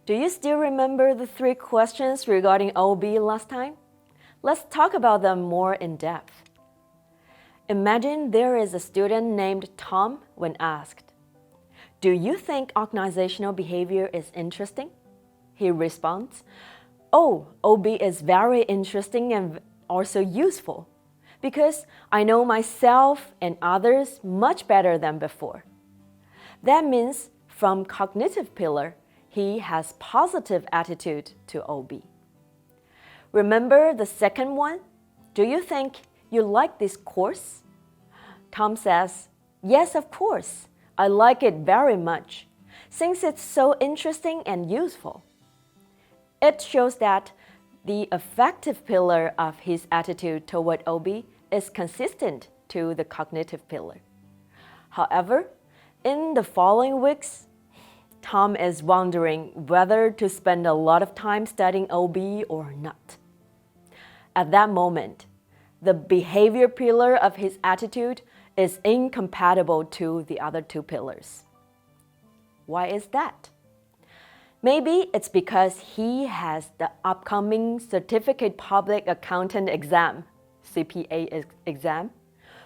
Do you still remember the 3 questions regarding OB last time? Let's talk about them more in depth. Imagine there is a student named Tom when asked, "Do you think organizational behavior is interesting?" He responds, "Oh, OB is very interesting and also useful because I know myself and others much better than before." That means from cognitive pillar, he has positive attitude to OB. Remember the second one? Do you think you like this course? Tom says, "Yes, of course. I like it very much, since it's so interesting and useful." It shows that the affective pillar of his attitude toward OB is consistent to the cognitive pillar. However, in the following weeks, Tom is wondering whether to spend a lot of time studying OB or not. At that moment, the behavior pillar of his attitude is incompatible to the other 2 pillars. Why is that? Maybe it's because he has the upcoming Certificate Public Accountant exam, CPA exam,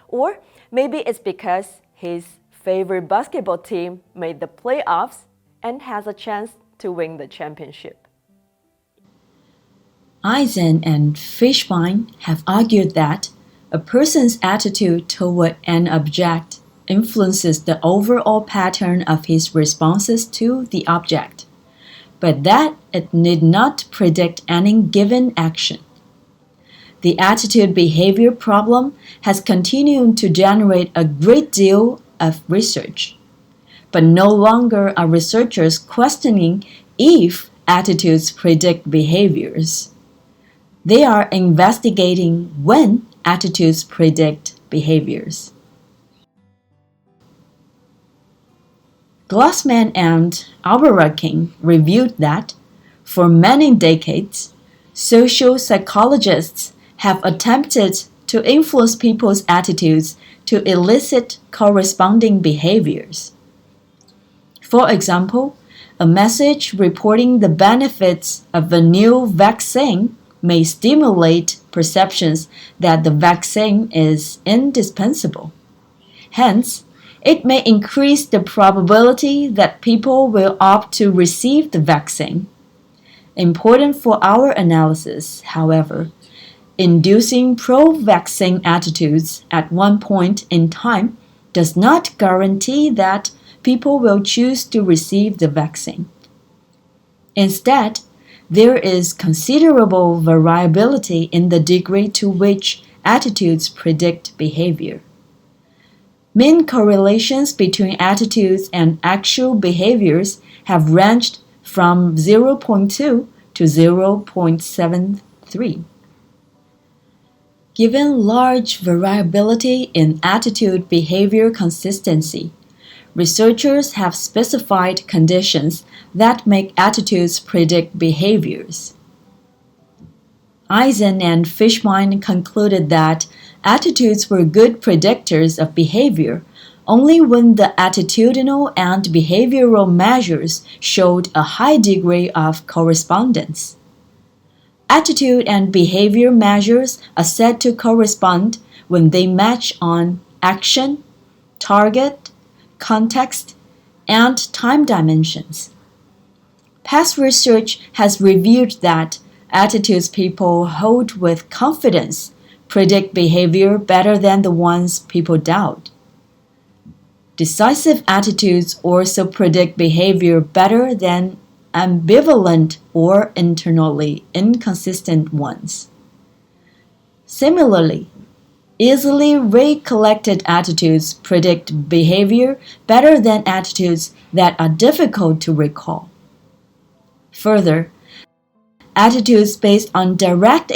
or maybe it's because his favorite basketball team made the playoffs and has a chance to win the championship. Eisen and Fishbein have argued that a person's attitude toward an object influences the overall pattern of his responses to the object, but that it need not predict any given action. The attitude-behavior problem has continued to generate a great deal of research, but no longer are researchers questioning if attitudes predict behaviors. They are investigating when attitudes predict behaviors. Glossman and Alberaking reviewed that, for many decades, social psychologists have attempted to influence people's attitudes to elicit corresponding behaviors. For example, a message reporting the benefits of a new vaccine may stimulate perceptions that the vaccine is indispensable. Hence, it may increase the probability that people will opt to receive the vaccine. Important for our analysis, however, inducing pro-vaccine attitudes at one point in time does not guarantee that people will choose to receive the vaccine. Instead, there is considerable variability in the degree to which attitudes predict behavior. Mean correlations between attitudes and actual behaviors have ranged from 0.2 to 0.73. Given large variability in attitude-behavior consistency, researchers have specified conditions that make attitudes predict behaviors. Eisen and Fishbein concluded that attitudes were good predictors of behavior only when the attitudinal and behavioral measures showed a high degree of correspondence. Attitude and behavior measures are said to correspond when they match on action, target, context, and time dimensions. Past research has revealed that attitudes people hold with confidence predict behavior better than the ones people doubt. Decisive attitudes also predict behavior better than ambivalent or internally inconsistent ones. Similarly, easily recollected attitudes predict behavior better than attitudes that are difficult to recall. Further, attitudes based on direct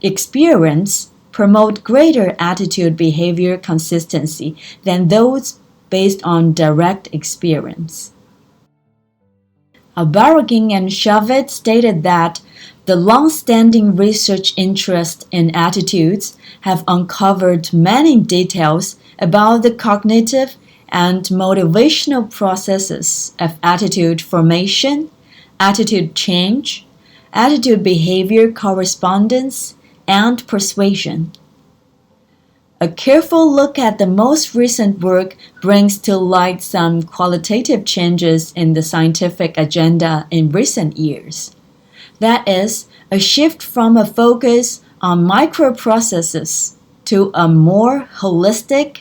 experience promote greater attitude-behavior consistency than those based on direct experience. Alberaking and Chavez stated that the long-standing research interest in attitudes have uncovered many details about the cognitive and motivational processes of attitude formation, attitude change, attitude behavior correspondence, and persuasion. A careful look at the most recent work brings to light some qualitative changes in the scientific agenda in recent years. That is, a shift from a focus on microprocesses to a more holistic,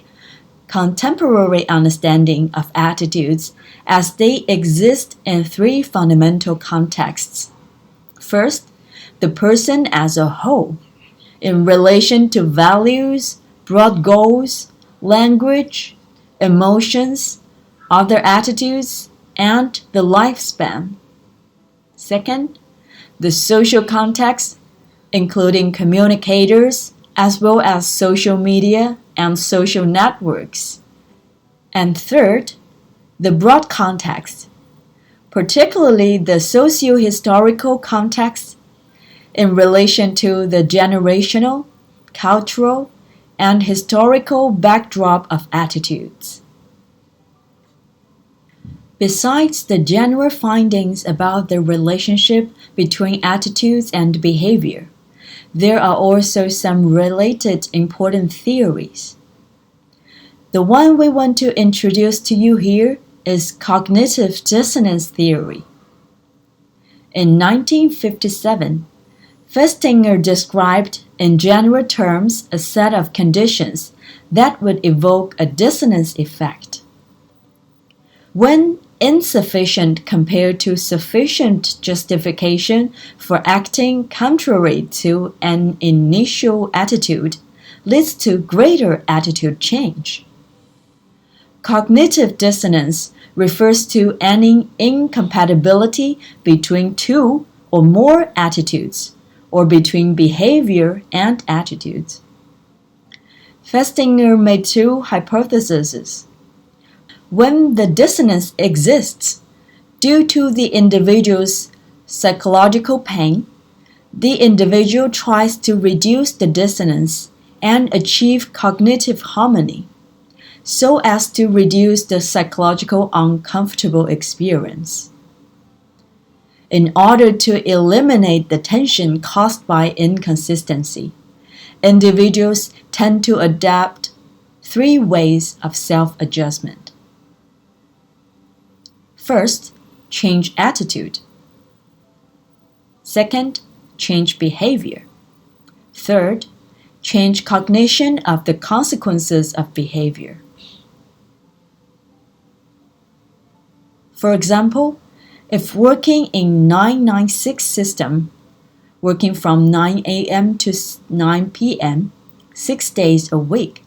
contemporary understanding of attitudes as they exist in three fundamental contexts. First, the person as a whole, in relation to values, broad goals, language, emotions, other attitudes, and the lifespan. Second, the social context, including communicators, as well as social media and social networks. And third, the broad context, particularly the socio-historical context in relation to the generational, cultural, and historical backdrop of attitudes. Besides the general findings about the relationship between attitudes and behavior, there are also some related important theories. The one we want to introduce to you here is cognitive dissonance theory. In 1957, Festinger described in general terms a set of conditions that would evoke a dissonance effect. When insufficient compared to sufficient justification for acting contrary to an initial attitude leads to greater attitude change. Cognitive dissonance refers to any incompatibility between two or more attitudes, or between behavior and attitudes. Festinger made two hypotheses. When the dissonance exists due to the individual's psychological pain, the individual tries to reduce the dissonance and achieve cognitive harmony, so as to reduce the psychological uncomfortable experience. In order to eliminate the tension caused by inconsistency, individuals tend to adopt three ways of self-adjustment. First, change attitude. Second, change behavior. Third, change cognition of the consequences of behavior. For example, if working in 996 system, working from 9 a.m. to 9 p.m., 6 days a week,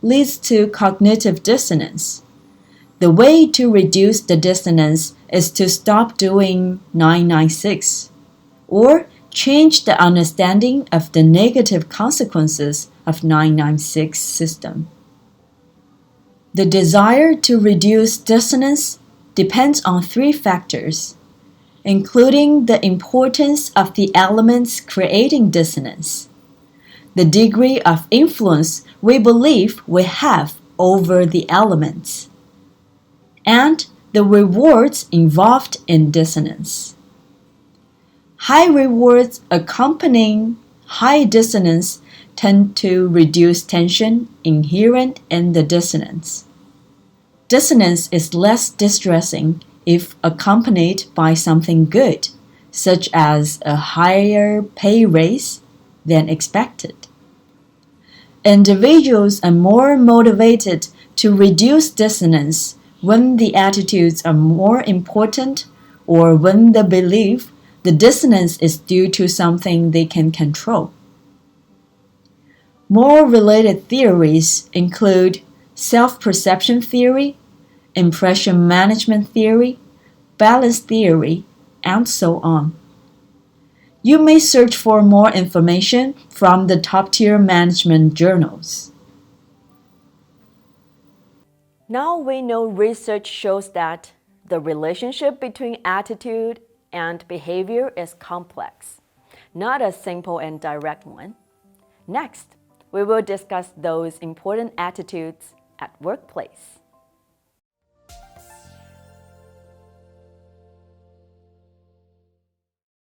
leads to cognitive dissonance. The way to reduce the dissonance is to stop doing 996, or change the understanding of the negative consequences of 996 system. The desire to reduce dissonance depends on three factors, including the importance of the elements creating dissonance, the degree of influence we believe we have over the elements, and the rewards involved in dissonance. High rewards accompanying high dissonance tend to reduce tension inherent in the dissonance. Dissonance is less distressing if accompanied by something good, such as a higher pay raise than expected. Individuals are more motivated to reduce dissonance when the attitudes are more important or when they believe the dissonance is due to something they can control. More related theories include self-perception theory, impression management theory, balance theory, and so on. You may search for more information from the top-tier management journals. Now we know research shows that the relationship between attitude and behavior is complex, not a simple and direct one. Next, we will discuss those important attitudes at workplace.